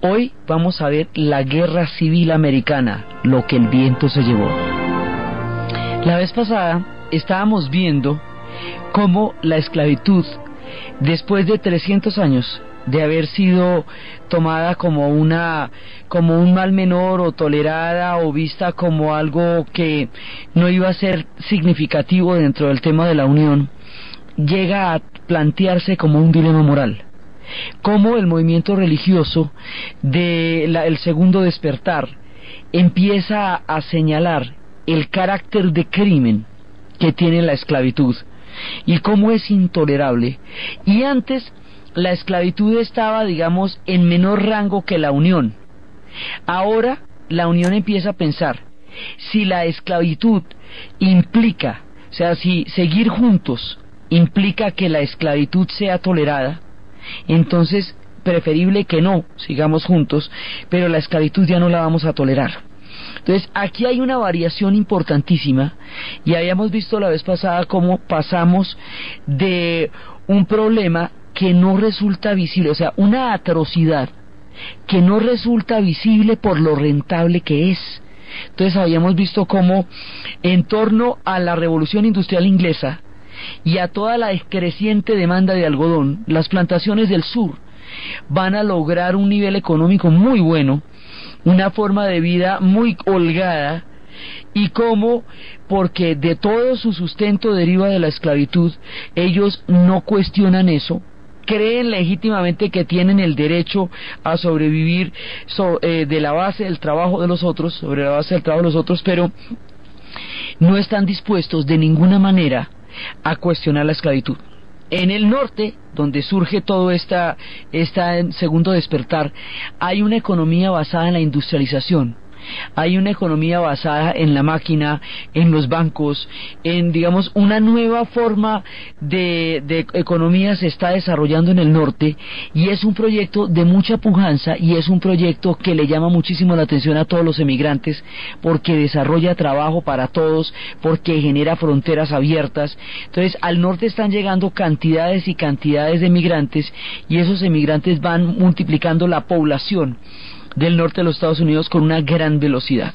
Hoy vamos a ver la Guerra Civil Americana, lo que el viento se llevó. La vez pasada estábamos viendo cómo la esclavitud, después de 300 años de haber sido tomada como un mal menor, o tolerada o vista como algo que no iba a ser significativo dentro del tema de la Unión, llega a plantearse como un dilema moral. Cómo el movimiento religioso el segundo despertar empieza a señalar el carácter de crimen que tiene la esclavitud y cómo es intolerable. Y antes la esclavitud estaba, digamos, en menor rango que la unión. Ahora la unión empieza a pensar, si la esclavitud implica, o sea, si seguir juntos implica que la esclavitud sea tolerada, entonces preferible que no sigamos juntos, pero la esclavitud ya no la vamos a tolerar. Entonces aquí hay una variación importantísima, y habíamos visto la vez pasada cómo pasamos de un problema que no resulta visible, o sea, una atrocidad que no resulta visible por lo rentable que es. Entonces habíamos visto cómo en torno a la Revolución Industrial Inglesa y a toda la creciente demanda de algodón, las plantaciones del sur van a lograr un nivel económico muy bueno, una forma de vida muy holgada, y cómo, porque de todo su sustento deriva de la esclavitud, ellos no cuestionan eso, creen legítimamente que tienen el derecho a sobrevivir de la base del trabajo de los otros, sobre la base del trabajo de los otros, pero no están dispuestos de ninguna manera a cuestionar la esclavitud. En el norte, donde surge todo esta segundo despertar, hay una economía basada en la industrialización, hay una economía basada en la máquina, en los bancos, en, digamos, una nueva forma de economía se está desarrollando en el norte, y es un proyecto de mucha pujanza, y es un proyecto que le llama muchísimo la atención a todos los emigrantes, porque desarrolla trabajo para todos, porque genera fronteras abiertas. Entonces al norte están llegando cantidades y cantidades de emigrantes, y esos emigrantes van multiplicando la población del norte de los Estados Unidos con una gran velocidad.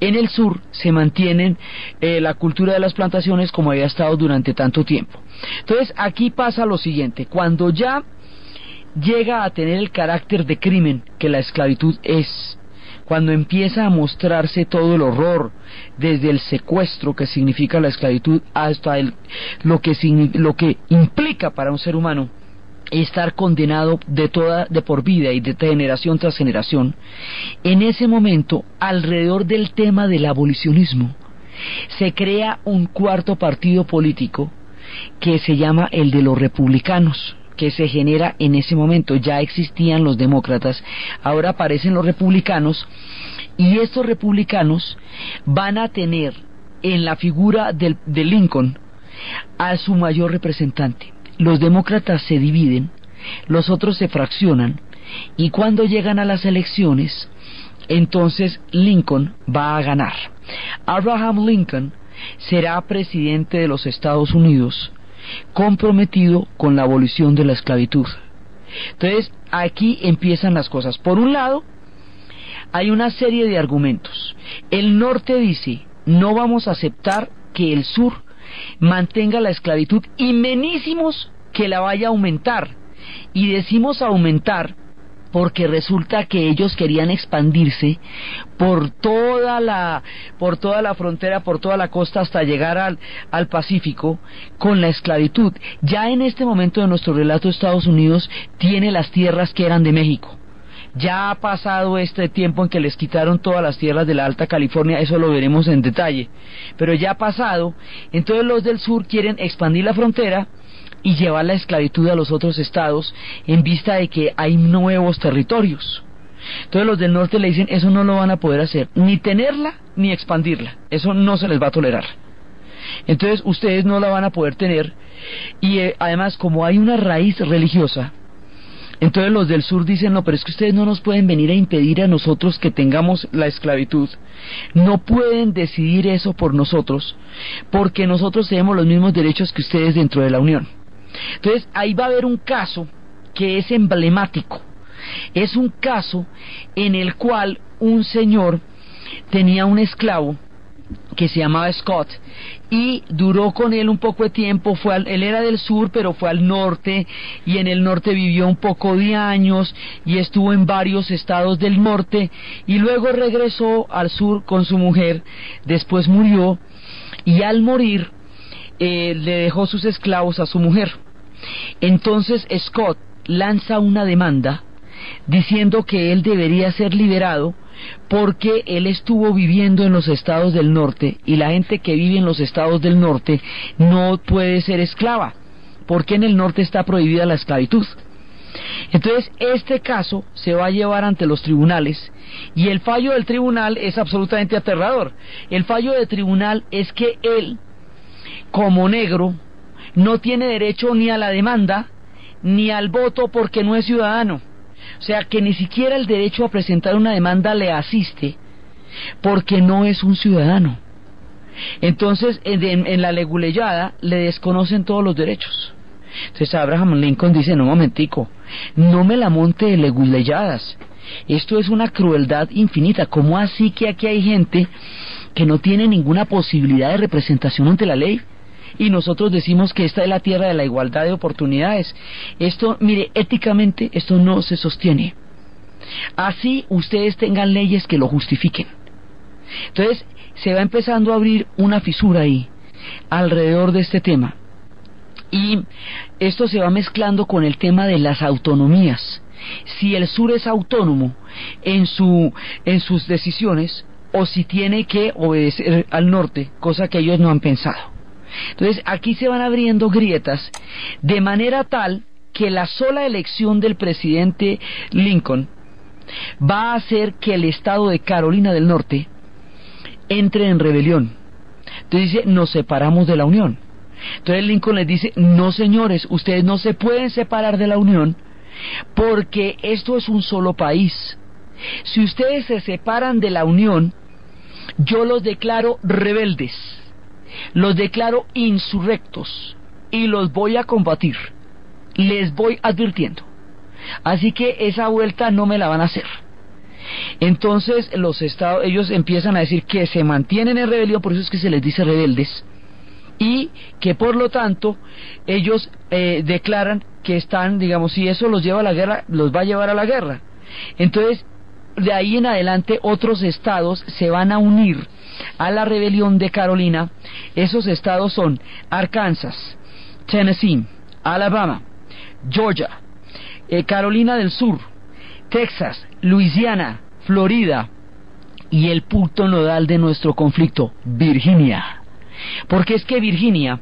En el sur se mantienen la cultura de las plantaciones como había estado durante tanto tiempo. Entonces aquí pasa lo siguiente: cuando ya llega a tener el carácter de crimen que la esclavitud es, cuando empieza a mostrarse todo el horror, desde el secuestro que significa la esclavitud hasta lo que implica para un ser humano estar condenado de por vida y de generación tras generación, en ese momento, alrededor del tema del abolicionismo, se crea un cuarto partido político que se llama el de los republicanos, que se genera en ese momento. Ya existían los demócratas, ahora aparecen los republicanos, y estos republicanos van a tener en la figura de Lincoln a su mayor representante. Los demócratas se dividen, los otros se fraccionan, y cuando llegan a las elecciones, entonces Lincoln va a ganar. Abraham Lincoln será presidente de los Estados Unidos, comprometido con la abolición de la esclavitud. Entonces aquí empiezan las cosas. Por un lado, hay una serie de argumentos. El norte dice: no vamos a aceptar que el sur mantenga la esclavitud, y menísimos que la vaya a aumentar. Y decimos aumentar porque resulta que ellos querían expandirse por toda la frontera, por toda la costa, hasta llegar al Pacífico con la esclavitud. Ya en este momento de nuestro relato, Estados Unidos tiene las tierras que eran de México. Ya ha pasado este tiempo en que les quitaron todas las tierras de la Alta California, eso lo veremos en detalle, pero ya ha pasado. Entonces los del sur quieren expandir la frontera y llevar la esclavitud a los otros estados, en vista de que hay nuevos territorios. Entonces los del norte le dicen: eso no lo van a poder hacer, ni tenerla ni expandirla, eso no se les va a tolerar. Entonces ustedes no la van a poder tener, y además, como hay una raíz religiosa, entonces los del sur dicen: no, pero es que ustedes no nos pueden venir a impedir a nosotros que tengamos la esclavitud, no pueden decidir eso por nosotros, porque nosotros tenemos los mismos derechos que ustedes dentro de la Unión. Entonces ahí va a haber un caso que es emblemático Es un caso en el cual un señor tenía un esclavo que se llamaba Scott y duró con él un poco de tiempo. Él era del sur, pero fue al norte, y en el norte vivió un poco de años y estuvo en varios estados del norte, y luego regresó al sur con su mujer. Después murió, y al morir le dejó sus esclavos a su mujer. Entonces Scott lanza una demanda diciendo que él debería ser liberado porque él estuvo viviendo en los estados del norte, y la gente que vive en los estados del norte no puede ser esclava, porque en el norte está prohibida la esclavitud. Entonces este caso se va a llevar ante los tribunales, y el fallo del tribunal es absolutamente aterrador. El fallo del tribunal es que él, como negro, no tiene derecho ni a la demanda ni al voto porque no es ciudadano. O sea, que ni siquiera el derecho a presentar una demanda le asiste porque no es un ciudadano. Entonces en la leguleyada le desconocen todos los derechos. Entonces Abraham Lincoln dice: no, momentico, no me la monte de leguleyadas, esto es una crueldad infinita. ¿Cómo así que aquí hay gente que no tiene ninguna posibilidad de representación ante la ley? Y nosotros decimos que esta es la tierra de la igualdad de oportunidades. Esto, mire, éticamente esto no se sostiene. Así ustedes tengan leyes que lo justifiquen. Entonces se va empezando a abrir una fisura ahí alrededor de este tema, y esto se va mezclando con el tema de las autonomías. Si el sur es autónomo en sus decisiones, o si tiene que obedecer al norte, cosa que ellos no han pensado. Entonces aquí se van abriendo grietas, de manera tal que la sola elección del presidente Lincoln va a hacer que el estado de Carolina del Norte entre en rebelión. Entonces dice: nos separamos de la Unión. Entonces Lincoln les dice: no, señores, ustedes no se pueden separar de la Unión porque esto es un solo país. Si ustedes se separan de la Unión, yo los declaro rebeldes, los declaro insurrectos y los voy a combatir. Les voy advirtiendo. Así que esa vuelta no me la van a hacer. Entonces los estados, ellos empiezan a decir que se mantienen en rebelión, por eso es que se les dice rebeldes, y que por lo tanto ellos declaran que están, digamos, si eso los lleva a la guerra, los va a llevar a la guerra. Entonces de ahí en adelante otros estados se van a unir a la rebelión de Carolina. Esos estados son Arkansas, Tennessee, Alabama, Georgia, Carolina del Sur, Texas, Luisiana, Florida, y el punto nodal de nuestro conflicto, Virginia. Porque es que Virginia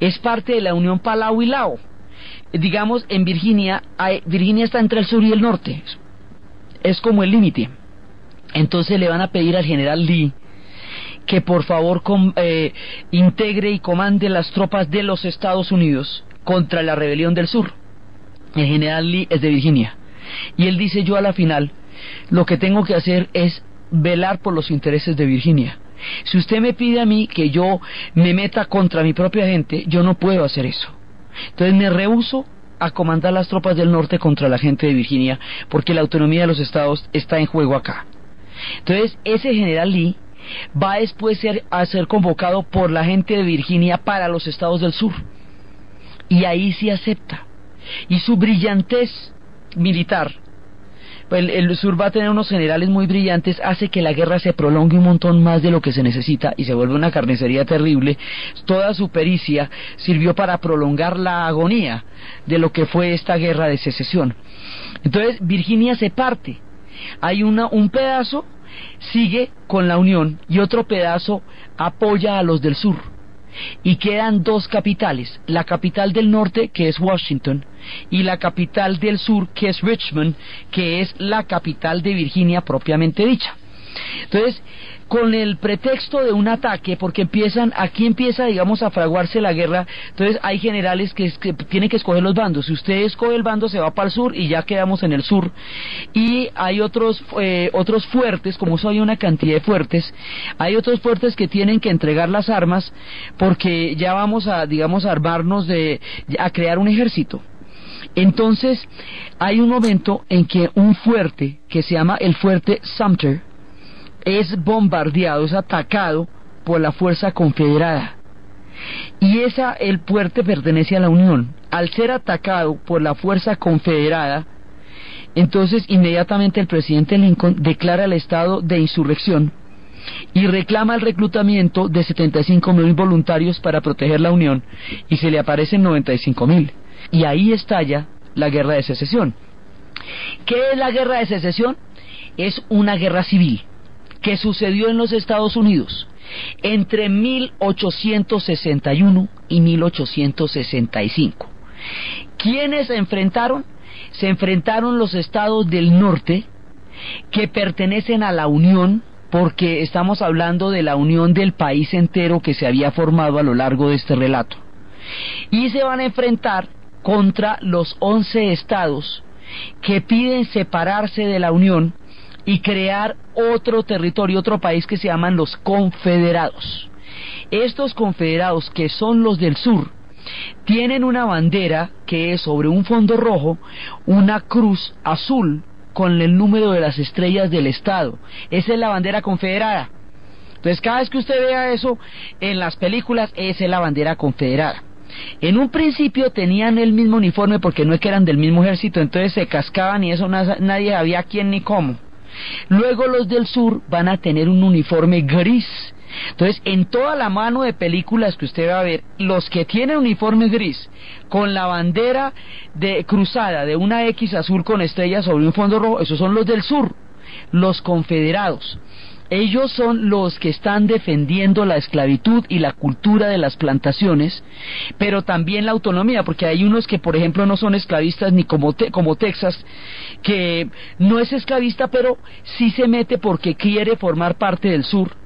es parte de la Unión Palau y Lao. Digamos, en Virginia está entre el sur y el norte, es como el límite. Entonces le van a pedir al general Lee que por favor integre y comande las tropas de los Estados Unidos contra la rebelión del sur. El general Lee es de Virginia, y él dice: yo a la final lo que tengo que hacer es velar por los intereses de Virginia. Si usted me pide a mí que yo me meta contra mi propia gente, yo no puedo hacer eso. Entonces me rehúso a comandar las tropas del norte contra la gente de Virginia, porque la autonomía de los estados está en juego acá. Entonces ese general Lee va después a ser convocado por la gente de Virginia para los estados del sur, y ahí sí acepta, y su brillantez militar, pues el sur va a tener unos generales muy brillantes, hace que la guerra se prolongue un montón más de lo que se necesita y se vuelve una carnicería terrible. Toda su pericia sirvió para prolongar la agonía de lo que fue esta guerra de secesión. Entonces Virginia se parte, hay un pedazo sigue con la Unión y otro pedazo apoya a los del sur, y quedan dos capitales: la capital del norte, que es Washington, y la capital del sur, que es Richmond, que es la capital de Virginia propiamente dicha. Entonces, con el pretexto de un ataque, porque aquí empieza, digamos, a fraguarse la guerra. Entonces hay generales que tienen que escoger los bandos. Si usted escoge el bando, se va para el sur y ya quedamos en el sur. Y hay otros fuertes, como eso hay una cantidad de fuertes, hay otros fuertes que tienen que entregar las armas, porque ya vamos a, digamos, armarnos a crear un ejército. Entonces hay un momento en que un fuerte que se llama el fuerte Sumter es bombardeado, es atacado por la fuerza confederada, y el fuerte pertenece a la Unión. Al ser atacado por la fuerza confederada, entonces inmediatamente el presidente Lincoln declara el estado de insurrección y reclama el reclutamiento de 75,000 voluntarios para proteger la Unión, y se le aparecen 95,000, y ahí estalla la guerra de secesión. ¿Qué es la guerra de secesión? Es una guerra civil que sucedió en los Estados Unidos entre 1861 y 1865. ¿Quiénes se enfrentaron? Se enfrentaron los estados del norte, que pertenecen a la Unión, porque estamos hablando de la unión del país entero que se había formado a lo largo de este relato, y se van a enfrentar contra los 11 estados que piden separarse de la Unión y crear otro territorio, otro país, que se llaman los confederados. Estos confederados, que son los del sur, tienen una bandera que es sobre un fondo rojo, una cruz azul con el número de las estrellas del estado. Esa es la bandera confederada. Entonces cada vez que usted vea eso en las películas, esa es la bandera confederada. En un principio tenían el mismo uniforme porque no es que eran del mismo ejército, entonces se cascaban y eso nadie sabía quién ni cómo. Luego los del sur van a tener un uniforme gris. Entonces, en toda la mano de películas que usted va a ver, los que tienen uniforme gris con la bandera cruzada de una X azul con estrellas sobre un fondo rojo, esos son los del sur, los confederados. Ellos son los que están defendiendo la esclavitud y la cultura de las plantaciones, pero también la autonomía, porque hay unos que, por ejemplo, no son esclavistas, ni como Texas, que no es esclavista, pero sí se mete porque quiere formar parte del sur.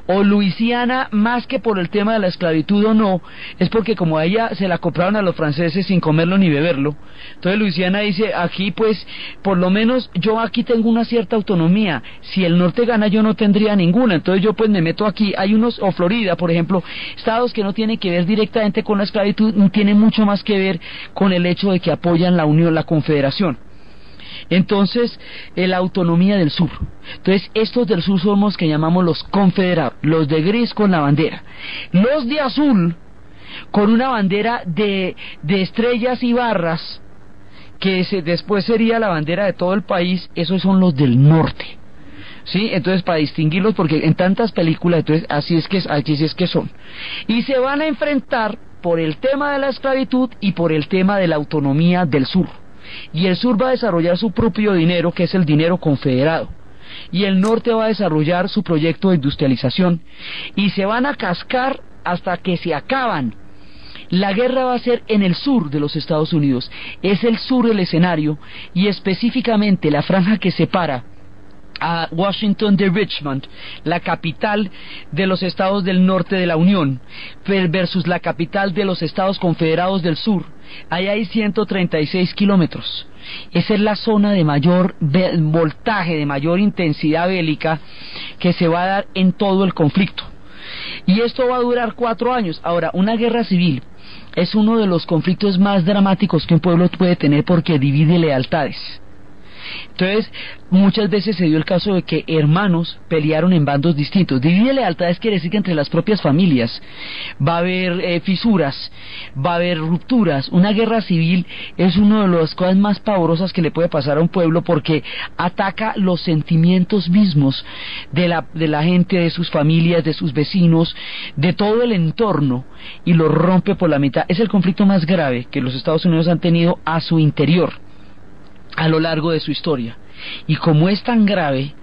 O Luisiana, más que por el tema de la esclavitud o no, es porque como a ella se la compraron a los franceses sin comerlo ni beberlo. Entonces Luisiana dice, aquí pues, por lo menos yo aquí tengo una cierta autonomía. Si el norte gana, yo no tendría ninguna, entonces yo pues me meto aquí. Hay unos, o Florida, por ejemplo, estados que no tienen que ver directamente con la esclavitud, tienen mucho más que ver con el hecho de que apoyan la unión, la confederación. Entonces, la autonomía del sur. Entonces, estos del sur somos los que llamamos los confederados, los de gris con la bandera. Los de azul, con una bandera de estrellas y barras, que después sería la bandera de todo el país, esos son los del norte. ¿Sí? Entonces, para distinguirlos, porque en tantas películas, entonces así es que son. Y se van a enfrentar por el tema de la esclavitud y por el tema de la autonomía del sur. Y el sur va a desarrollar su propio dinero, que es el dinero confederado, y el norte va a desarrollar su proyecto de industrialización, y se van a cascar hasta que se acaban. La guerra va a ser en el sur de los Estados Unidos, es el sur el escenario, y específicamente la franja que separa a Washington de Richmond, la capital de los estados del norte de la Unión, versus la capital de los estados confederados del sur. Ahí hay 136 kilómetros. Esa es la zona de mayor voltaje, de mayor intensidad bélica que se va a dar en todo el conflicto. Y esto va a durar 4 años. Ahora, una guerra civil es uno de los conflictos más dramáticos que un pueblo puede tener porque divide lealtades. Entonces, muchas veces se dio el caso de que hermanos pelearon en bandos distintos. Divide lealtades quiere decir que entre las propias familias va a haber fisuras, va a haber rupturas. Una guerra civil es una de las cosas más pavorosas que le puede pasar a un pueblo porque ataca los sentimientos mismos de la gente, de sus familias, de sus vecinos, de todo el entorno, y lo rompe por la mitad. Es el conflicto más grave que los Estados Unidos han tenido a su interior a lo largo de su historia, y como es tan grave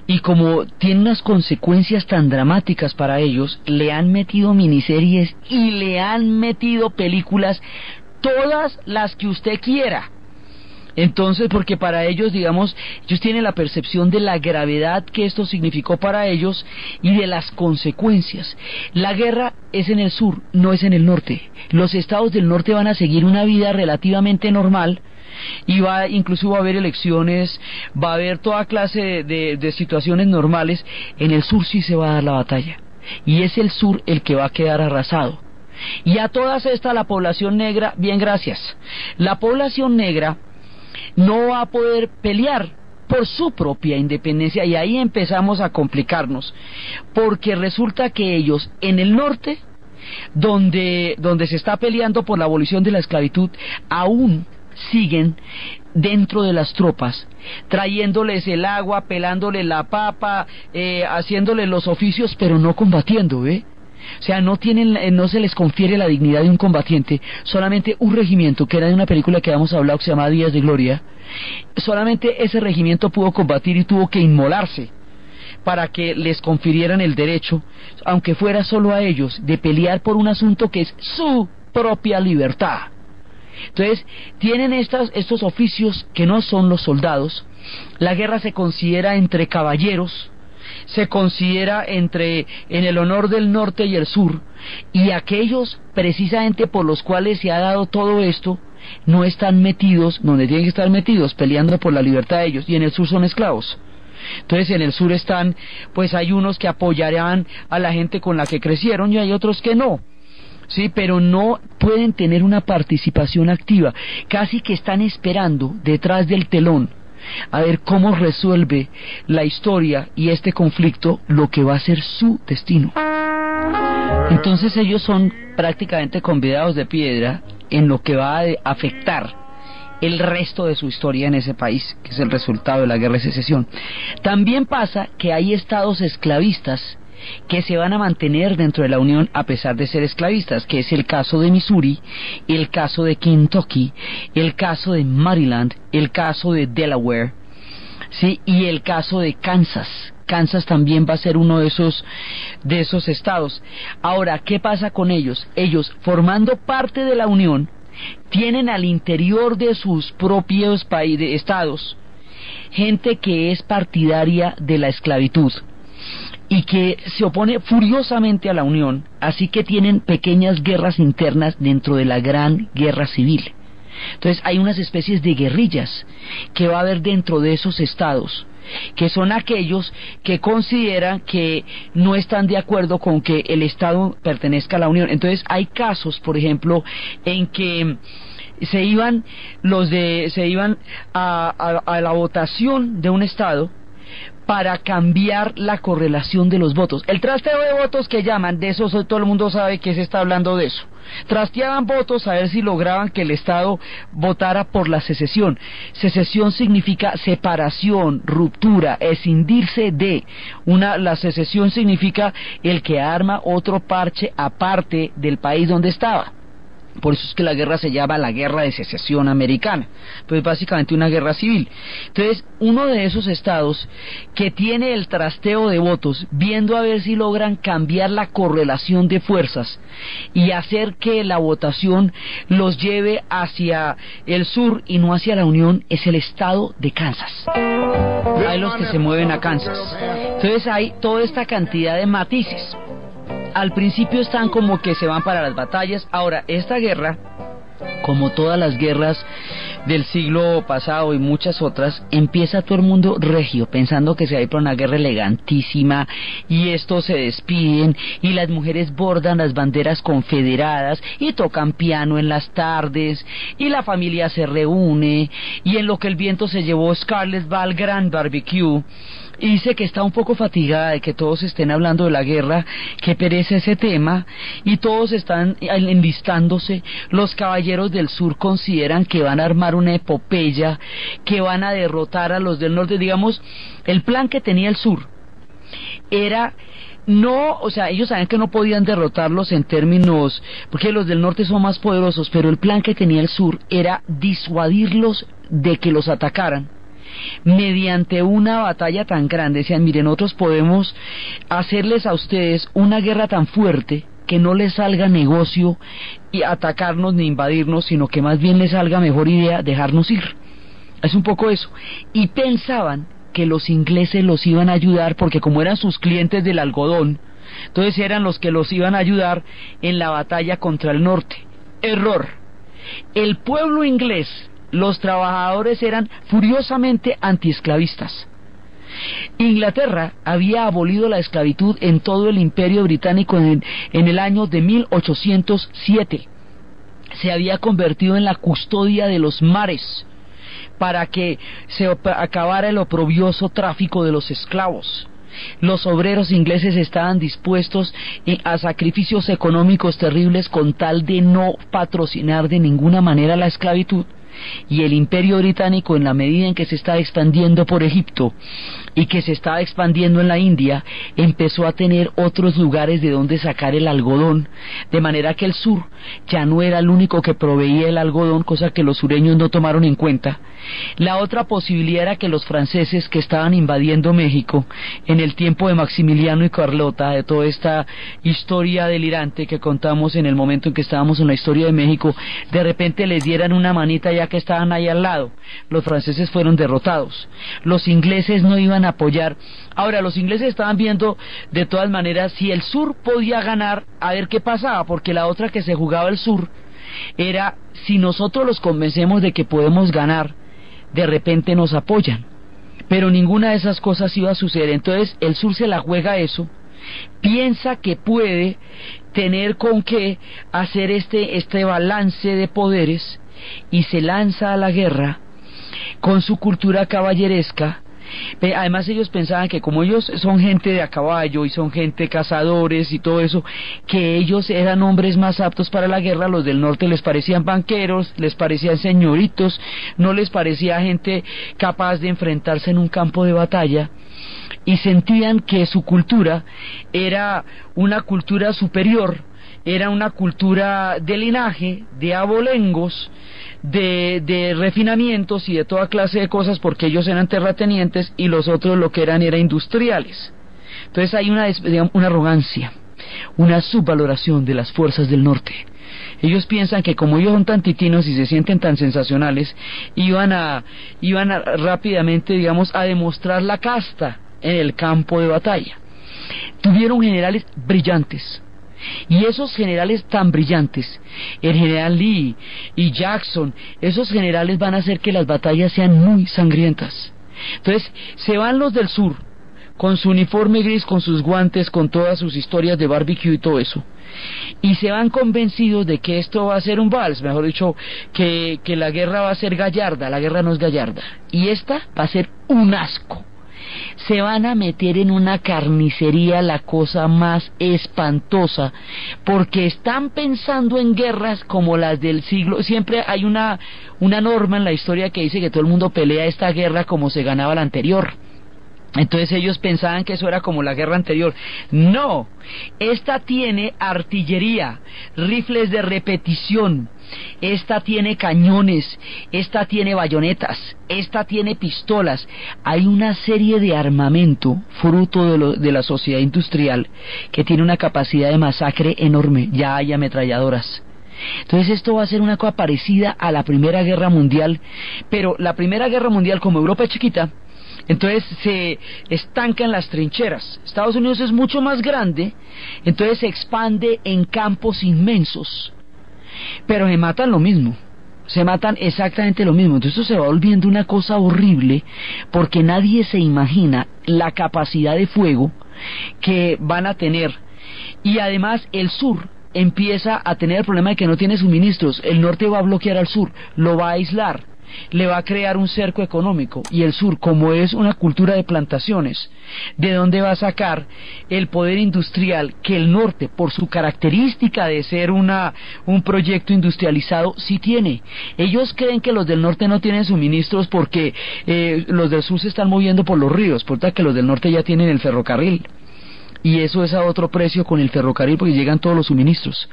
y como tiene unas consecuencias tan dramáticas para ellos, le han metido miniseries y le han metido películas, todas las que usted quiera. Entonces, porque para ellos, digamos, ellos tienen la percepción de la gravedad que esto significó para ellos y de las consecuencias. La guerra es en el sur, no es en el norte. Los estados del norte van a seguir una vida relativamente normal, y incluso va a haber elecciones, va a haber toda clase de situaciones normales. En el sur sí se va a dar la batalla, y es el sur el que va a quedar arrasado. Y a todas estas la población negra, bien gracias, la población negra no va a poder pelear por su propia independencia, y ahí empezamos a complicarnos, porque resulta que ellos en el norte, donde se está peleando por la abolición de la esclavitud, aún siguen dentro de las tropas, trayéndoles el agua, pelándoles la papa, haciéndoles los oficios, pero no combatiendo, O sea, no se les confiere la dignidad de un combatiente. Solamente un regimiento, que era de una película que habíamos hablado, que se llama Días de Gloria, solamente ese regimiento pudo combatir y tuvo que inmolarse para que les confirieran el derecho, aunque fuera solo a ellos, de pelear por un asunto que es su propia libertad. Entonces, tienen estos oficios que no son los soldados. La guerra se considera entre caballeros, se considera en el honor del norte y el sur, y aquellos precisamente por los cuales se ha dado todo esto no están metidos donde tienen que estar metidos, peleando por la libertad de ellos, y en el sur son esclavos. Entonces en el sur están, pues hay unos que apoyarán a la gente con la que crecieron y hay otros que no, sí, pero no pueden tener una participación activa, casi que están esperando detrás del telón a ver cómo resuelve la historia y este conflicto lo que va a ser su destino. Entonces ellos son prácticamente convidados de piedra en lo que va a afectar el resto de su historia en ese país, que es el resultado de la guerra de secesión. También pasa que hay estados esclavistas que se van a mantener dentro de la Unión a pesar de ser esclavistas, que es el caso de Missouri, el caso de Kentucky, el caso de Maryland, el caso de Delaware, ¿sí? Y el caso de Kansas. Kansas también va a ser uno de esos estados. Ahora, ¿qué pasa con ellos? Ellos, formando parte de la Unión, tienen al interior de sus propios estados gente que es partidaria de la esclavitud y que se opone furiosamente a la Unión, así que tienen pequeñas guerras internas dentro de la gran guerra civil. Entonces hay unas especies de guerrillas que va a haber dentro de esos estados, que son aquellos que consideran que no están de acuerdo con que el Estado pertenezca a la Unión. Entonces hay casos, por ejemplo, en que se iban a la votación de un Estado para cambiar la correlación de los votos. El trasteo de votos que llaman, de eso todo el mundo sabe que se está hablando de eso. Trasteaban votos a ver si lograban que el Estado votara por la secesión. Secesión significa separación, ruptura, escindirse de. La secesión significa el que arma otro parche aparte del país donde estaba. Por eso es que la guerra se llama la Guerra de Secesión Americana, pues básicamente una guerra civil. Entonces, uno de esos estados que tiene el trasteo de votos, viendo a ver si logran cambiar la correlación de fuerzas y hacer que la votación los lleve hacia el sur y no hacia la Unión, es el estado de Kansas. Hay los que se mueven a Kansas. Entonces hay toda esta cantidad de matices. Al principio están como que se van para las batallas. Ahora, esta guerra, como todas las guerras del siglo pasado y muchas otras, empieza todo el mundo regio, pensando que se va a ir para una guerra elegantísima, y estos se despiden, y las mujeres bordan las banderas confederadas, y tocan piano en las tardes, y la familia se reúne, y en lo que el viento se llevó, Scarlett va al gran barbecue, y dice que está un poco fatigada de que todos estén hablando de la guerra, que perece ese tema, y todos están enlistándose. Los caballeros del sur consideran que van a armar una epopeya, que van a derrotar a los del norte. Digamos, el plan que tenía el sur era no, o sea, ellos sabían que no podían derrotarlos en términos, porque los del norte son más poderosos, pero el plan que tenía el sur era disuadirlos de que los atacaran mediante una batalla tan grande. Decían, miren, nosotros podemos hacerles a ustedes una guerra tan fuerte que no les salga negocio y atacarnos ni invadirnos, sino que más bien les salga mejor idea dejarnos ir. Es un poco eso. Y pensaban que los ingleses los iban a ayudar, porque como eran sus clientes del algodón, entonces eran los que los iban a ayudar en la batalla contra el norte. Error. El pueblo inglés, los trabajadores, eran furiosamente antiesclavistas. Inglaterra había abolido la esclavitud en todo el Imperio Británico en el año de 1807. Se había convertido en la custodia de los mares para que se acabara el oprobioso tráfico de los esclavos. Los obreros ingleses estaban dispuestos a sacrificios económicos terribles con tal de no patrocinar de ninguna manera la esclavitud. Y el Imperio Británico, en la medida en que se estaba expandiendo por Egipto y que se estaba expandiendo en la India, empezó a tener otros lugares de donde sacar el algodón, de manera que el sur ya no era el único que proveía el algodón, cosa que los sureños no tomaron en cuenta. La otra posibilidad era que los franceses, que estaban invadiendo México en el tiempo de Maximiliano y Carlota, de toda esta historia delirante que contamos en el momento en que estábamos en la historia de México, de repente les dieran una manita ya que estaban ahí al lado. Los franceses fueron derrotados, los ingleses no iban a apoyar. Ahora, los ingleses estaban viendo de todas maneras si el sur podía ganar, a ver qué pasaba, porque la otra que se jugaba el sur era: si nosotros los convencemos de que podemos ganar, de repente nos apoyan. Pero ninguna de esas cosas iba a suceder. Entonces el sur se la juega a eso, piensa que puede tener con qué hacer este balance de poderes, y se lanza a la guerra con su cultura caballeresca. Además, ellos pensaban que como ellos son gente de a caballo y son gente cazadores y todo eso, que ellos eran hombres más aptos para la guerra. Los del norte les parecían banqueros, les parecían señoritos, no les parecía gente capaz de enfrentarse en un campo de batalla, y sentían que su cultura era una cultura superior, era una cultura de linaje, de abolengos, de refinamientos y de toda clase de cosas, porque ellos eran terratenientes y los otros lo que eran era industriales. Entonces hay una arrogancia, una subvaloración de las fuerzas del norte. Ellos piensan que como ellos son tan titinos y se sienten tan sensacionales, iban a rápidamente, digamos, a demostrar la casta en el campo de batalla. Tuvieron generales brillantes, y esos generales tan brillantes, el general Lee y Jackson, esos generales van a hacer que las batallas sean muy sangrientas. Entonces se van los del sur con su uniforme gris, con sus guantes, con todas sus historias de barbecue y todo eso, y se van convencidos de que esto va a ser un vals, mejor dicho, que la guerra va a ser gallarda. La guerra no es gallarda, y esta va a ser un asco. Se van a meter en una carnicería, la cosa más espantosa, porque están pensando en guerras como las del siglo. Siempre hay una norma en la historia que dice que todo el mundo pelea esta guerra como se ganaba la anterior. Entonces ellos pensaban que eso era como la guerra anterior. No, esta tiene artillería, rifles de repetición, esta tiene cañones, esta tiene bayonetas, esta tiene pistolas. Hay una serie de armamento fruto de la sociedad industrial que tiene una capacidad de masacre enorme. Ya hay ametralladoras. Entonces esto va a ser una cosa parecida a la Primera Guerra Mundial, pero la Primera Guerra Mundial, como Europa es chiquita, entonces se estanca en las trincheras. Estados Unidos es mucho más grande, entonces se expande en campos inmensos, pero se matan lo mismo, se matan exactamente lo mismo. Entonces esto se va volviendo una cosa horrible, porque nadie se imagina la capacidad de fuego que van a tener. Y además el sur empieza a tener el problema de que no tiene suministros. El norte va a bloquear al sur, lo va a aislar, le va a crear un cerco económico, y el sur, como es una cultura de plantaciones, ¿de dónde va a sacar el poder industrial que el norte, por su característica de ser un proyecto industrializado, sí tiene? Ellos creen que los del norte no tienen suministros porque los del sur se están moviendo por los ríos, por tal que los del norte ya tienen el ferrocarril. Y eso es a otro precio con el ferrocarril, porque llegan todos los suministros.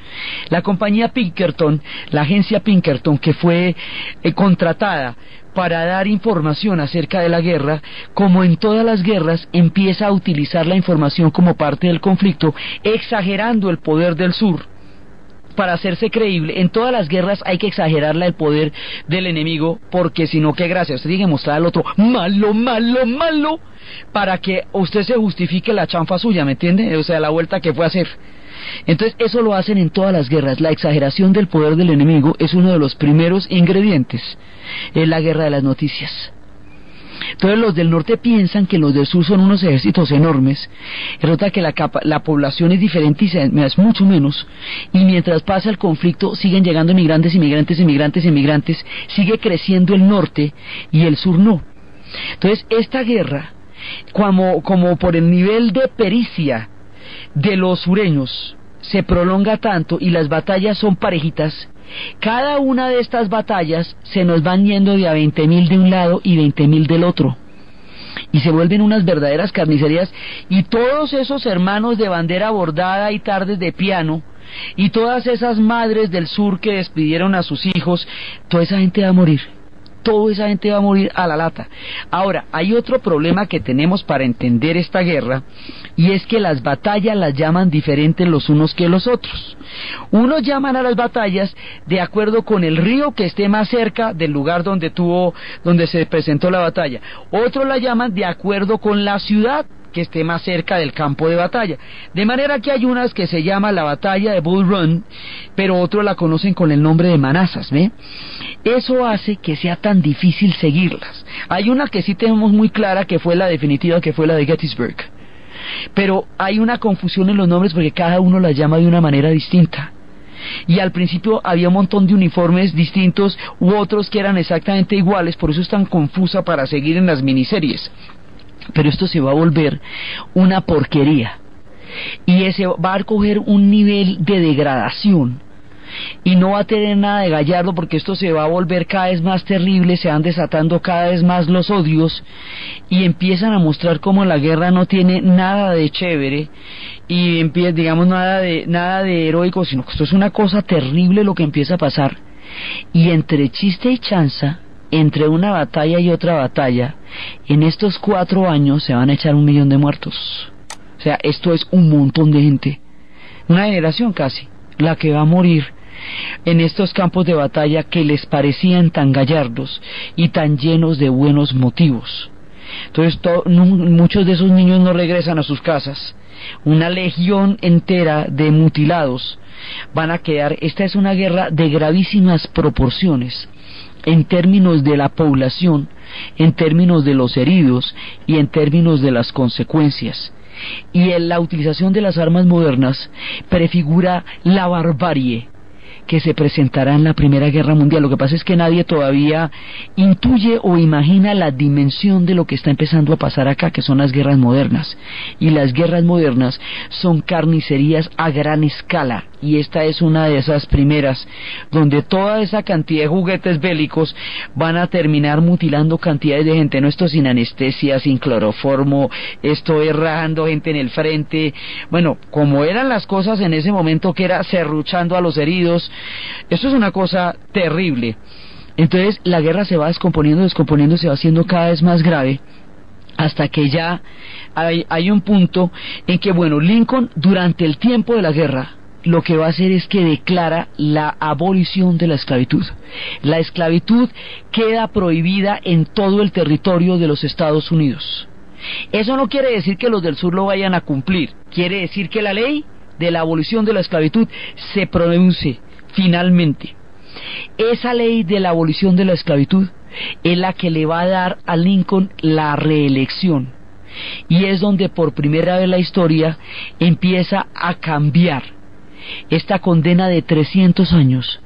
La compañía Pinkerton, la agencia Pinkerton, que fue contratada para dar información acerca de la guerra, como en todas las guerras, empieza a utilizar la información como parte del conflicto, exagerando el poder del sur para hacerse creíble. En todas las guerras hay que exagerarla el poder del enemigo, porque si no, qué gracia. Usted tiene que mostrar al otro malo, malo, malo, para que usted se justifique la chanfa suya, ¿me entiende? O sea, la vuelta que fue a hacer. Entonces eso lo hacen en todas las guerras. La exageración del poder del enemigo es uno de los primeros ingredientes en la guerra de las noticias. Entonces los del norte piensan que los del sur son unos ejércitos enormes, resulta que la población es diferente y es mucho menos, y mientras pasa el conflicto siguen llegando inmigrantes, sigue creciendo el norte y el sur no. Entonces esta guerra, como por el nivel de pericia de los sureños, se prolonga tanto y las batallas son parejitas, cada una de estas batallas se nos van yendo de a 20.000 de un lado y 20.000 del otro, y se vuelven unas verdaderas carnicerías, y todos esos hermanos de bandera bordada y tardes de piano, y todas esas madres del sur que despidieron a sus hijos, toda esa gente va a morir. Toda esa gente va a morir a la lata. Ahora, hay otro problema que tenemos para entender esta guerra, y es que las batallas las llaman diferentes los unos que los otros. Unos llaman a las batallas de acuerdo con el río que esté más cerca del lugar donde se presentó la batalla. Otros la llaman de acuerdo con la ciudad que esté más cerca del campo de batalla. De manera que hay unas que se llama la batalla de Bull Run, pero otros la conocen con el nombre de Manassas, ¿ve? Eso hace que sea tan difícil seguirlas. Hay una que sí tenemos muy clara, que fue la definitiva, que fue la de Gettysburg. Pero hay una confusión en los nombres porque cada uno la llama de una manera distinta. Y al principio había un montón de uniformes distintos u otros que eran exactamente iguales, por eso es tan confusa para seguir en las miniseries. Pero esto se va a volver una porquería, y ese va a coger un nivel de degradación y no va a tener nada de gallardo, porque esto se va a volver cada vez más terrible, se van desatando cada vez más los odios y empiezan a mostrar cómo la guerra no tiene nada de chévere y empieza, digamos, nada de heroico, sino que esto es una cosa terrible lo que empieza a pasar. Y entre chiste y chanza, entre una batalla y otra batalla, en estos 4 años se van a echar 1 millón de muertos. O sea, esto es un montón de gente, una generación casi, la que va a morir en estos campos de batalla que les parecían tan gallardos y tan llenos de buenos motivos. Entonces muchos de esos niños no regresan a sus casas, una legión entera de mutilados van a quedar. Esta es una guerra de gravísimas proporciones en términos de la población, en términos de los heridos y en términos de las consecuencias. Y en la utilización de las armas modernas prefigura la barbarie que se presentará en la Primera Guerra Mundial. Lo que pasa es que nadie todavía intuye o imagina la dimensión de lo que está empezando a pasar acá, que son las guerras modernas. Y las guerras modernas son carnicerías a gran escala, y esta es una de esas primeras, donde toda esa cantidad de juguetes bélicos van a terminar mutilando cantidades de gente. No, esto sin anestesia, sin cloroformo, esto errando gente en el frente, bueno, como eran las cosas en ese momento, que era serruchando a los heridos. Esto es una cosa terrible. Entonces la guerra se va descomponiendo, se va haciendo cada vez más grave, hasta que ya hay un punto en que, bueno, Lincoln durante el tiempo de la guerra lo que va a hacer es que declara la abolición de la esclavitud. La esclavitud queda prohibida en todo el territorio de los Estados Unidos. Eso no quiere decir que los del sur lo vayan a cumplir, quiere decir que la ley de la abolición de la esclavitud se pronuncie finalmente. Esa ley de la abolición de la esclavitud es la que le va a dar a Lincoln la reelección, y es donde por primera vez la historia empieza a cambiar esta condena de 300 años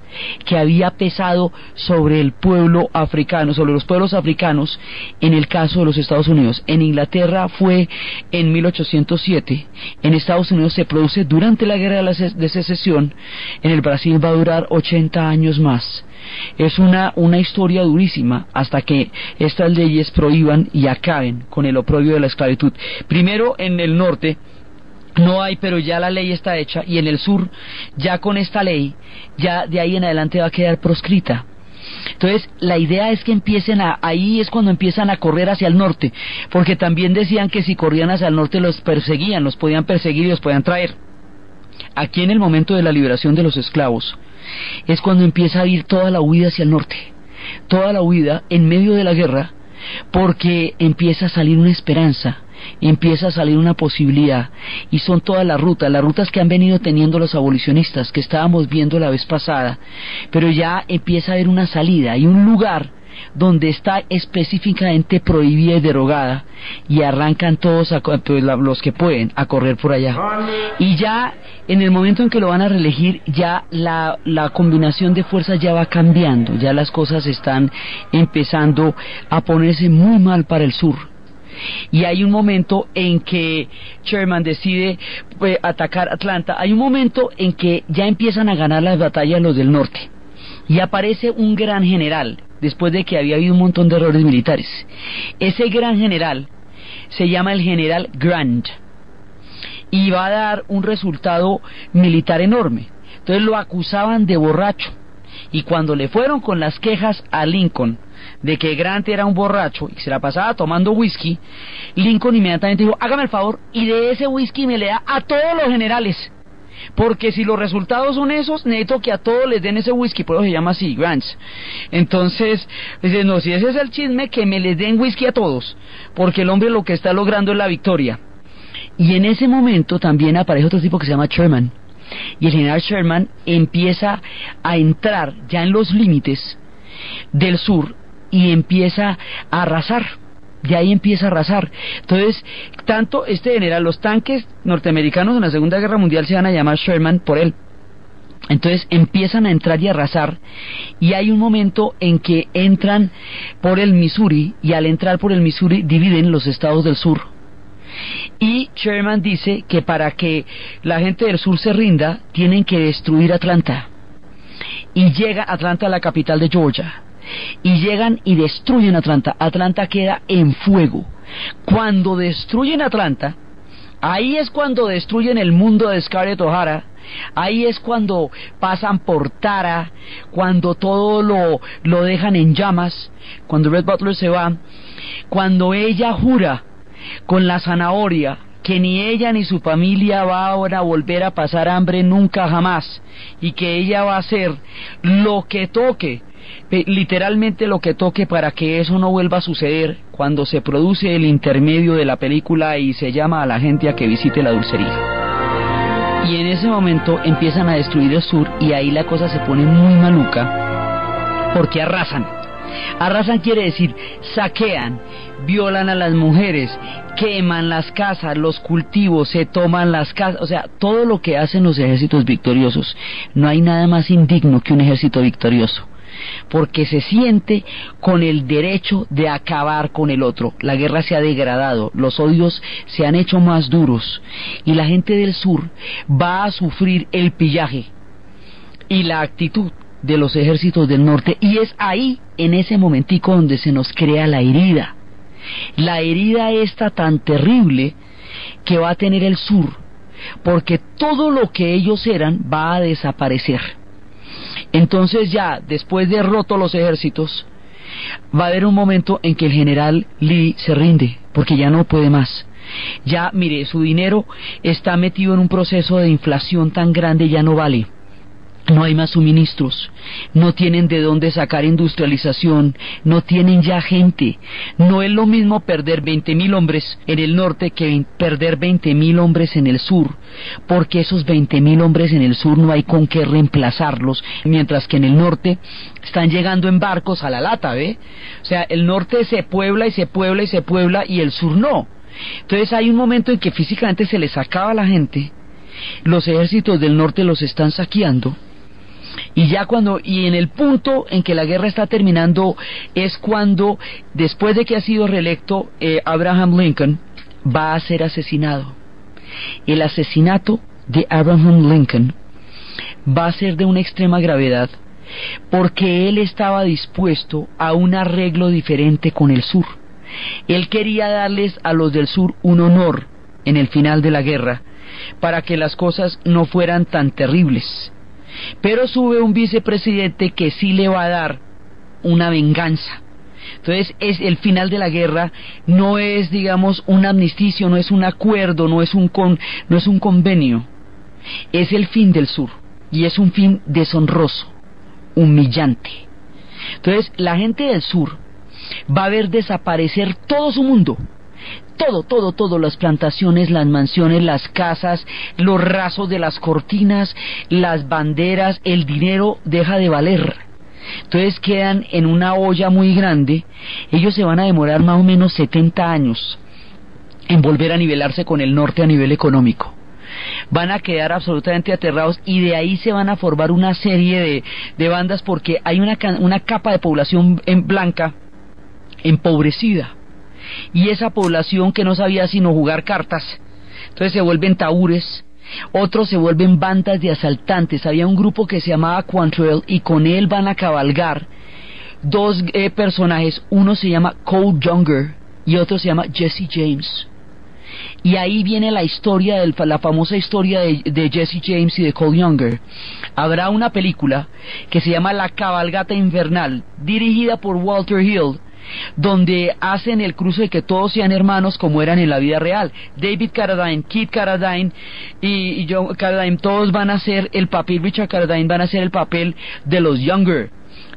que había pesado sobre el pueblo africano, sobre los pueblos africanos, en el caso de los Estados Unidos. En Inglaterra fue en 1807, en Estados Unidos se produce durante la guerra de secesión, en el Brasil va a durar 80 años más. Es una historia durísima hasta que estas leyes prohíban y acaben con el oprobio de la esclavitud. Primero en el norte no hay, pero ya la ley está hecha, y en el sur, ya con esta ley, ya de ahí en adelante va a quedar proscrita. Entonces, la idea es que ahí es cuando empiezan a correr hacia el norte, porque también decían que si corrían hacia el norte los perseguían, los podían perseguir y los podían traer. Aquí en el momento de la liberación de los esclavos, es cuando empieza a ir toda la huida hacia el norte, toda la huida en medio de la guerra, porque empieza a salir una esperanza, empieza a salir una posibilidad, y son todas las rutas que han venido teniendo los abolicionistas, que estábamos viendo la vez pasada, pero ya empieza a haber una salida y un lugar donde está específicamente prohibida y derogada, y arrancan todos, pues, los que pueden, a correr por allá. Y ya en el momento en que lo van a reelegir, ya la combinación de fuerzas ya va cambiando, ya las cosas están empezando a ponerse muy mal para el sur. Y hay un momento en que Sherman decide atacar Atlanta. Hay un momento en que ya empiezan a ganar las batallas los del norte, y aparece un gran general, después de que había habido un montón de errores militares. Ese gran general se llama el general Grant, y va a dar un resultado militar enorme. Entonces lo acusaban de borracho, y cuando le fueron con las quejas a Lincoln de que Grant era un borracho y se la pasaba tomando whisky, Lincoln inmediatamente dijo: hágame el favor y de ese whisky me le da a todos los generales, porque si los resultados son esos, necesito que a todos les den ese whisky. Por eso se llama así, Grants. Entonces dice: no, si ese es el chisme, que me les den whisky a todos, porque el hombre lo que está logrando es la victoria. Y en ese momento también aparece otro tipo que se llama Sherman, y el general Sherman empieza a entrar ya en los límites del sur y empieza a arrasar. De ahí empieza a arrasar. Entonces, tanto este general, los tanques norteamericanos en la Segunda Guerra Mundial se van a llamar Sherman por él. Entonces empiezan a entrar y arrasar, y hay un momento en que entran por el Missouri, y al entrar por el Missouri dividen los estados del sur. Y Sherman dice que para que la gente del sur se rinda, tienen que destruir Atlanta. Y llega Atlanta, la capital de Georgia, y llegan y destruyen Atlanta. Atlanta queda en fuego. Cuando destruyen Atlanta, ahí es cuando destruyen el mundo de Scarlett O'Hara. Ahí es cuando pasan por Tara, cuando todo lo dejan en llamas, cuando Red Butler se va, cuando ella jura con la zanahoria que ni ella ni su familia va ahora a volver a pasar hambre nunca jamás, y que ella va a hacer lo que toque, literalmente lo que toque, para que eso no vuelva a suceder. Cuando se produce el intermedio de la película y se llama a la gente a que visite la dulcería, y en ese momento empiezan a destruir el sur, y ahí la cosa se pone muy maluca, porque arrasan. Arrasan quiere decir saquean, violan a las mujeres, queman las casas, los cultivos, se toman las casas, o sea, todo lo que hacen los ejércitos victoriosos. No hay nada más indigno que un ejército victorioso, porque se siente con el derecho de acabar con el otro. La guerra se ha degradado, los odios se han hecho más duros, y la gente del sur va a sufrir el pillaje y la actitud de los ejércitos del norte, y es ahí, en ese momentico, donde se nos crea la herida. La herida esta tan terrible que va a tener el sur, porque todo lo que ellos eran va a desaparecer. Entonces ya, después de roto los ejércitos, va a haber un momento en que el general Lee se rinde, porque ya no puede más. Ya, mire, su dinero está metido en un proceso de inflación tan grande, ya no vale. No hay más suministros, no tienen de dónde sacar industrialización, no tienen ya gente. No es lo mismo perder 20,000 hombres en el norte que perder 20,000 hombres en el sur, porque esos 20,000 hombres en el sur no hay con qué reemplazarlos, mientras que en el norte están llegando en barcos a la lata, ¿ve? O sea, el norte se puebla y se puebla y se puebla, y el sur no. Entonces hay un momento en que físicamente se les acaba la gente, los ejércitos del norte los están saqueando. Y ya y en el punto en que la guerra está terminando es cuando, después de que ha sido reelecto Abraham Lincoln, va a ser asesinado. El asesinato de Abraham Lincoln va a ser de una extrema gravedad, porque él estaba dispuesto a un arreglo diferente con el sur. Él quería darles a los del sur un honor en el final de la guerra, para que las cosas no fueran tan terribles. Pero sube un vicepresidente que sí le va a dar una venganza. Entonces es el final de la guerra, no es, digamos, un amnisticio, no es un acuerdo, no es un convenio, es el fin del sur, y es un fin deshonroso, humillante. Entonces la gente del sur va a ver desaparecer todo su mundo, todo, las plantaciones, las mansiones, las casas, los rasos de las cortinas, las banderas, el dinero deja de valer. Entonces quedan en una olla muy grande. Ellos se van a demorar más o menos 70 años en volver a nivelarse con el norte a nivel económico. Van a quedar absolutamente aterrados y de ahí se van a formar una serie de bandas, porque hay una capa de población blanca empobrecida, y esa población que no sabía sino jugar cartas, entonces se vuelven taúres. Otros se vuelven bandas de asaltantes. Había un grupo que se llamaba Quantrell y con él van a cabalgar dos personajes. Uno se llama Cole Younger y otro se llama Jesse James. Y ahí viene la historia, la famosa historia de Jesse James y de Cole Younger. Habrá una película que se llama La Cabalgata Infernal, dirigida por Walter Hill, donde hacen el cruce de que todos sean hermanos como eran en la vida real. David Carradine, Kit Carradine y John Carradine, todos van a hacer el papel, Richard Carradine van a hacer el papel de los Younger,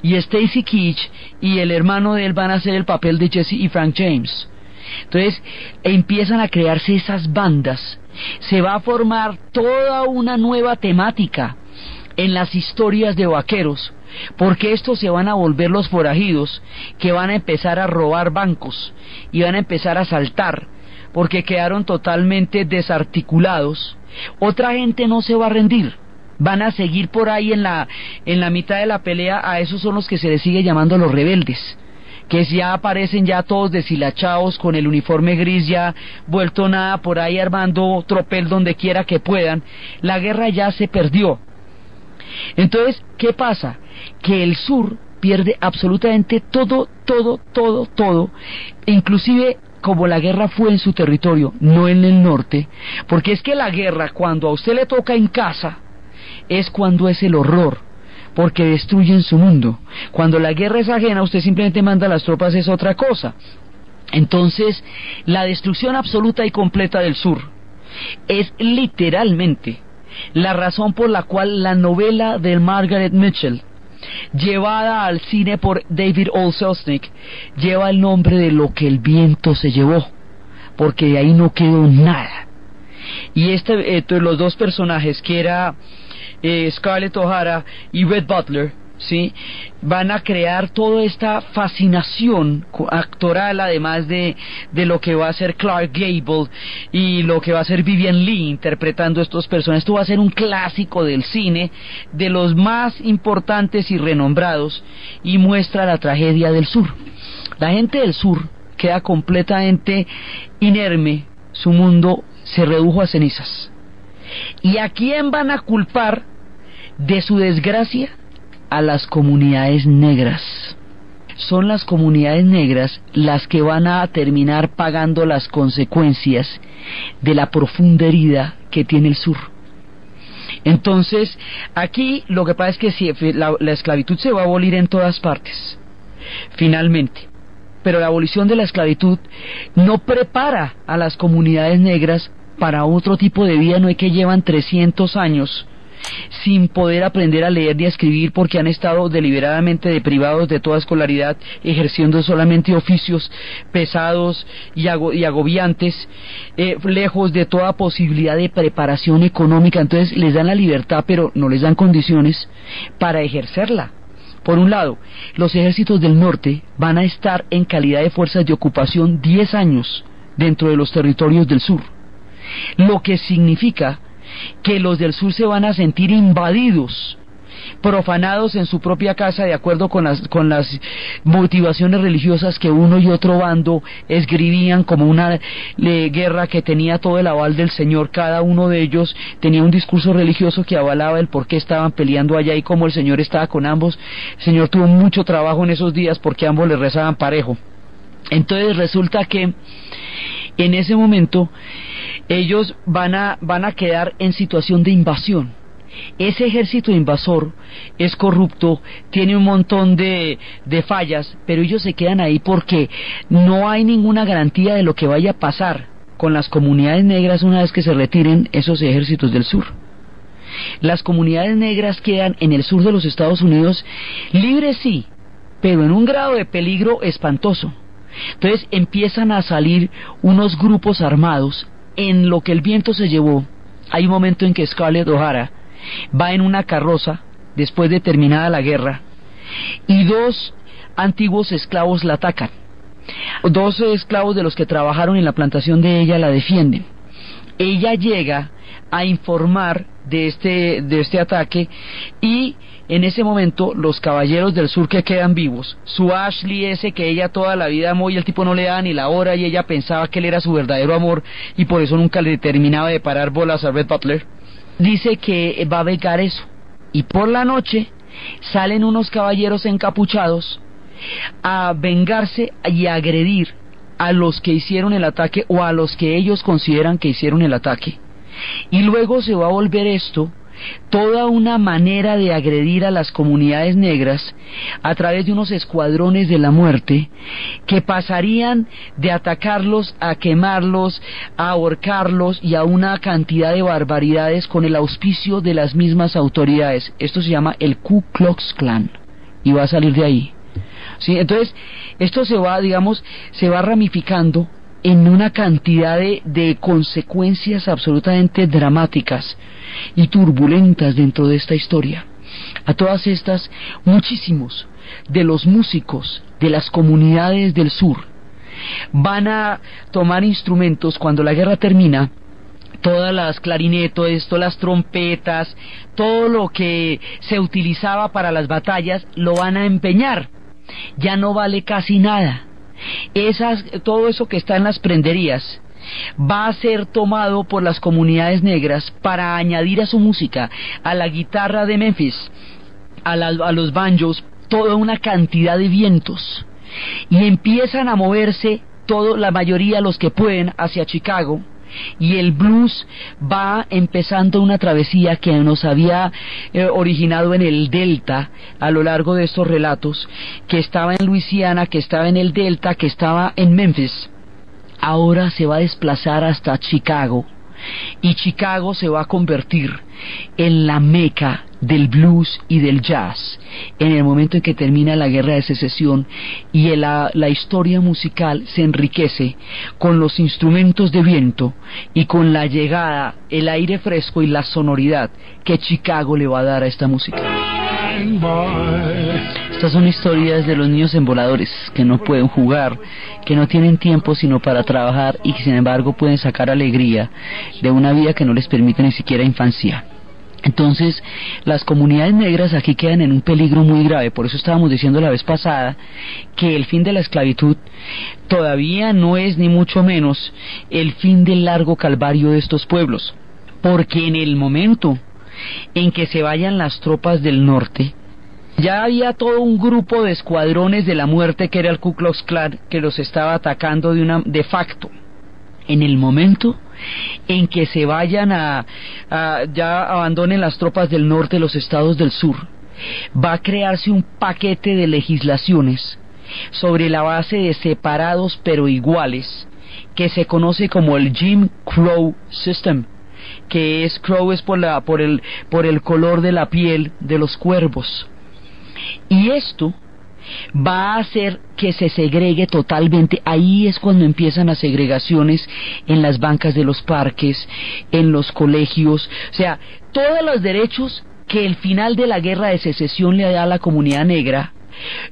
y Stacy Keach y el hermano de él van a hacer el papel de Jesse y Frank James. Entonces empiezan a crearse esas bandas, se va a formar toda una nueva temática en las historias de vaqueros, porque estos se van a volver los forajidos que van a empezar a robar bancos y van a empezar a asaltar, porque quedaron totalmente desarticulados. Otra gente no se va a rendir, van a seguir por ahí en la mitad de la pelea. A esos son los que se les sigue llamando los rebeldes, que ya aparecen ya todos deshilachados, con el uniforme gris ya vuelto nada, por ahí armando tropel donde quiera que puedan. La guerra ya se perdió. Entonces, ¿qué pasa? Que el sur pierde absolutamente todo, inclusive como la guerra fue en su territorio, no en el norte, porque es que la guerra, cuando a usted le toca en casa, es cuando es el horror, porque destruyen su mundo. Cuando la guerra es ajena, usted simplemente manda a las tropas, es otra cosa. Entonces, la destrucción absoluta y completa del sur es literalmente la razón por la cual la novela de Margaret Mitchell, llevada al cine por David O. Selznick, lleva el nombre de Lo que el viento se llevó, porque de ahí no quedó nada. Y los dos personajes, que era Scarlett O'Hara y Red Butler, ¿sí?, van a crear toda esta fascinación actoral, además de lo que va a ser Clark Gable y lo que va a ser Vivian Lee interpretando estos personajes. Esto va a ser un clásico del cine, de los más importantes y renombrados, y muestra la tragedia del sur. La gente del sur queda completamente inerme, su mundo se redujo a cenizas. ¿Y a quién van a culpar de su desgracia? A las comunidades negras. Son las comunidades negras las que van a terminar pagando las consecuencias de la profunda herida que tiene el sur. Entonces, aquí lo que pasa es que la esclavitud se va a abolir en todas partes, finalmente, pero la abolición de la esclavitud no prepara a las comunidades negras para otro tipo de vida. No es que llevan 300 años sin poder aprender a leer ni a escribir, porque han estado deliberadamente deprivados de toda escolaridad, ejerciendo solamente oficios pesados y agobiantes, lejos de toda posibilidad de preparación económica. Entonces les dan la libertad, pero no les dan condiciones para ejercerla. Por un lado, los ejércitos del norte van a estar en calidad de fuerzas de ocupación 10 años dentro de los territorios del sur, lo que significa que los del sur se van a sentir invadidos, profanados en su propia casa, de acuerdo con las motivaciones religiosas que uno y otro bando esgrimían como una guerra que tenía todo el aval del Señor. Cada uno de ellos tenía un discurso religioso que avalaba el por qué estaban peleando allá y cómo el Señor estaba con ambos. El Señor tuvo mucho trabajo en esos días porque ambos le rezaban parejo. Entonces resulta que en ese momento ellos van a quedar en situación de invasión. Ese ejército invasor es corrupto, tiene un montón de fallas, pero ellos se quedan ahí porque no hay ninguna garantía de lo que vaya a pasar con las comunidades negras una vez que se retiren esos ejércitos del sur. Las comunidades negras quedan en el sur de los Estados Unidos libres, sí, pero en un grado de peligro espantoso. Entonces empiezan a salir unos grupos armados. En Lo que el viento se llevó, hay un momento en que Scarlett O'Hara va en una carroza, después de terminada la guerra, y dos antiguos esclavos la atacan. Dos esclavos de los que trabajaron en la plantación de ella la defienden. Ella llega a informar de este ataque, y en ese momento los caballeros del sur que quedan vivos, su Ashley ese que ella toda la vida amó y el tipo no le daba ni la hora y ella pensaba que él era su verdadero amor y por eso nunca le terminaba de parar bolas a Red Butler, dice que va a vengar eso, y por la noche salen unos caballeros encapuchados a vengarse y a agredir a los que hicieron el ataque o a los que ellos consideran que hicieron el ataque. Y luego se va a volver esto toda una manera de agredir a las comunidades negras a través de unos escuadrones de la muerte que pasarían de atacarlos a quemarlos, a ahorcarlos y a una cantidad de barbaridades con el auspicio de las mismas autoridades. Esto se llama el Ku Klux Klan y va a salir de ahí. ¿Sí? Entonces, esto se va ramificando en una cantidad de consecuencias absolutamente dramáticas y turbulentas dentro de esta historia. A todas estas, muchísimos de los músicos de las comunidades del sur van a tomar instrumentos cuando la guerra termina. Todas las clarinetos, las trompetas, todo lo que se utilizaba para las batallas lo van a empeñar. Ya no vale casi nada. Todo eso que está en las prenderías va a ser tomado por las comunidades negras para añadir a su música, a la guitarra de Memphis, a los banjos, toda una cantidad de vientos, y empiezan a moverse la mayoría, los que pueden, hacia Chicago. Y el blues va empezando una travesía que nos había originado en el Delta a lo largo de estos relatos, que estaba en Luisiana, que estaba en el Delta, que estaba en Memphis. Ahora se va a desplazar hasta Chicago, y Chicago se va a convertir en la meca del blues y del jazz en el momento en que termina la guerra de secesión, y la historia musical se enriquece con los instrumentos de viento y con la llegada, el aire fresco y la sonoridad que Chicago le va a dar a esta música. Estas son historias de los niños en voladores que no pueden jugar, que no tienen tiempo sino para trabajar y que sin embargo pueden sacar alegría de una vida que no les permite ni siquiera infancia. Entonces, las comunidades negras aquí quedan en un peligro muy grave. Por eso estábamos diciendo la vez pasada que el fin de la esclavitud todavía no es ni mucho menos el fin del largo calvario de estos pueblos, porque en el momento en que se vayan las tropas del norte, ya había todo un grupo de escuadrones de la muerte que era el Ku Klux Klan que los estaba atacando de facto. En el momento en que se vayan ya abandonen las tropas del norte los estados del sur, va a crearse un paquete de legislaciones sobre la base de separados pero iguales, que se conoce como el Jim Crow System, que es Crow es por el color de la piel de los cuervos. Y esto va a hacer que se segregue totalmente. Ahí es cuando empiezan las segregaciones en las bancas de los parques, en los colegios, o sea, todos los derechos que el final de la guerra de secesión le da a la comunidad negra,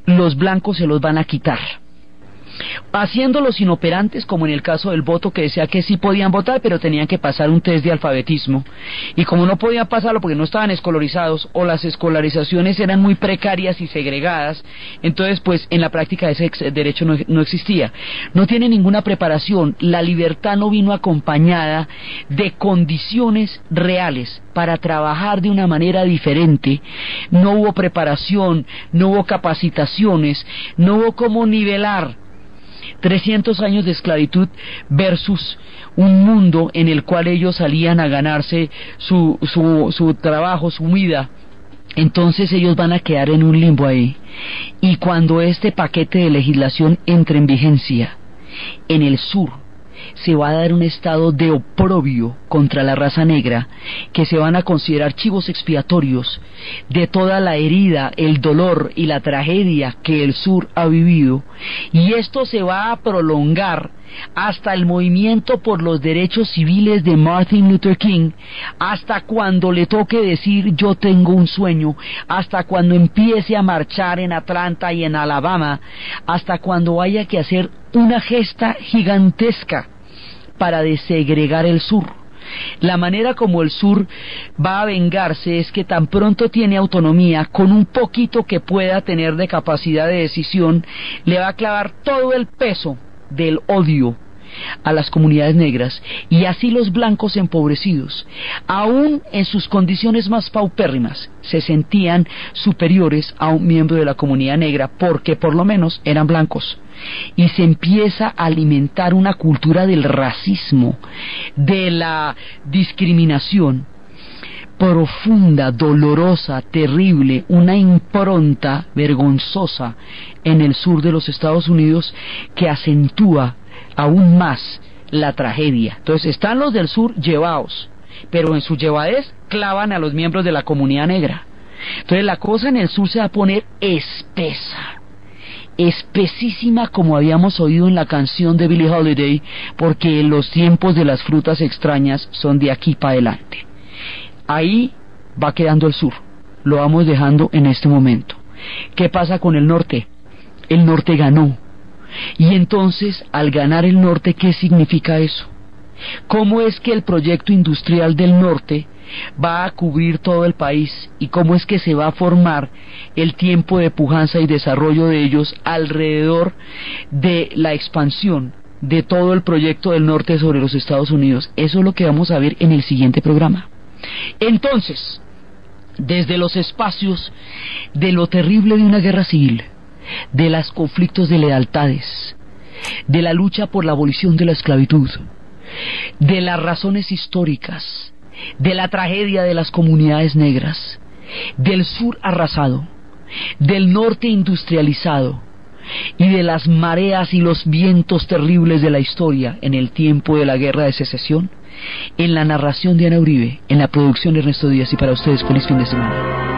los blancos se los van a quitar, haciéndolos inoperantes, como en el caso del voto, que decía que sí podían votar pero tenían que pasar un test de alfabetismo, y como no podían pasarlo porque no estaban escolarizados o las escolarizaciones eran muy precarias y segregadas, entonces pues en la práctica ese derecho no existía. No tiene ninguna preparación. La libertad no vino acompañada de condiciones reales para trabajar de una manera diferente. No hubo preparación, no hubo capacitaciones, no hubo cómo nivelar 300 años de esclavitud versus un mundo en el cual ellos salían a ganarse su trabajo, su vida. Entonces ellos van a quedar en un limbo ahí. Y cuando este paquete de legislación entre en vigencia, en el sur se va a dar un estado de oprobio contra la raza negra, que se van a considerar chivos expiatorios de toda la herida, el dolor y la tragedia que el sur ha vivido, y esto se va a prolongar hasta el movimiento por los derechos civiles de Martin Luther King, hasta cuando le toque decir yo tengo un sueño, hasta cuando empiece a marchar en Atlanta y en Alabama, hasta cuando haya que hacer una gesta gigantesca para desegregar el sur. La manera como el sur va a vengarse es que tan pronto tiene autonomía, con un poquito que pueda tener de capacidad de decisión, le va a clavar todo el peso del odio a las comunidades negras, y así los blancos empobrecidos, aún en sus condiciones más paupérrimas, se sentían superiores a un miembro de la comunidad negra porque por lo menos eran blancos. Y se empieza a alimentar una cultura del racismo, de la discriminación profunda, dolorosa, terrible, una impronta vergonzosa en el sur de los Estados Unidos que acentúa aún más la tragedia. Entonces están los del sur llevados, pero en su llevadez clavan a los miembros de la comunidad negra. Entonces la cosa en el sur se va a poner espesa, espesísima, como habíamos oído en la canción de Billie Holiday, porque los tiempos de las frutas extrañas son de aquí para adelante. Ahí va quedando el sur, lo vamos dejando en este momento. ¿Qué pasa con el norte? El norte ganó. Y entonces, al ganar el norte, ¿qué significa eso? ¿Cómo es que el proyecto industrial del norte va a cubrir todo el país? ¿Y cómo es que se va a formar el tiempo de pujanza y desarrollo de ellos alrededor de la expansión de todo el proyecto del norte sobre los Estados Unidos? Eso es lo que vamos a ver en el siguiente programa. Entonces, desde los espacios de lo terrible de una guerra civil, de los conflictos de lealtades, de la lucha por la abolición de la esclavitud, de las razones históricas, de la tragedia de las comunidades negras, del sur arrasado, del norte industrializado y de las mareas y los vientos terribles de la historia en el tiempo de la guerra de secesión, en la narración de Ana Uribe, en la producción de Ernesto Díaz, y para ustedes feliz fin de semana.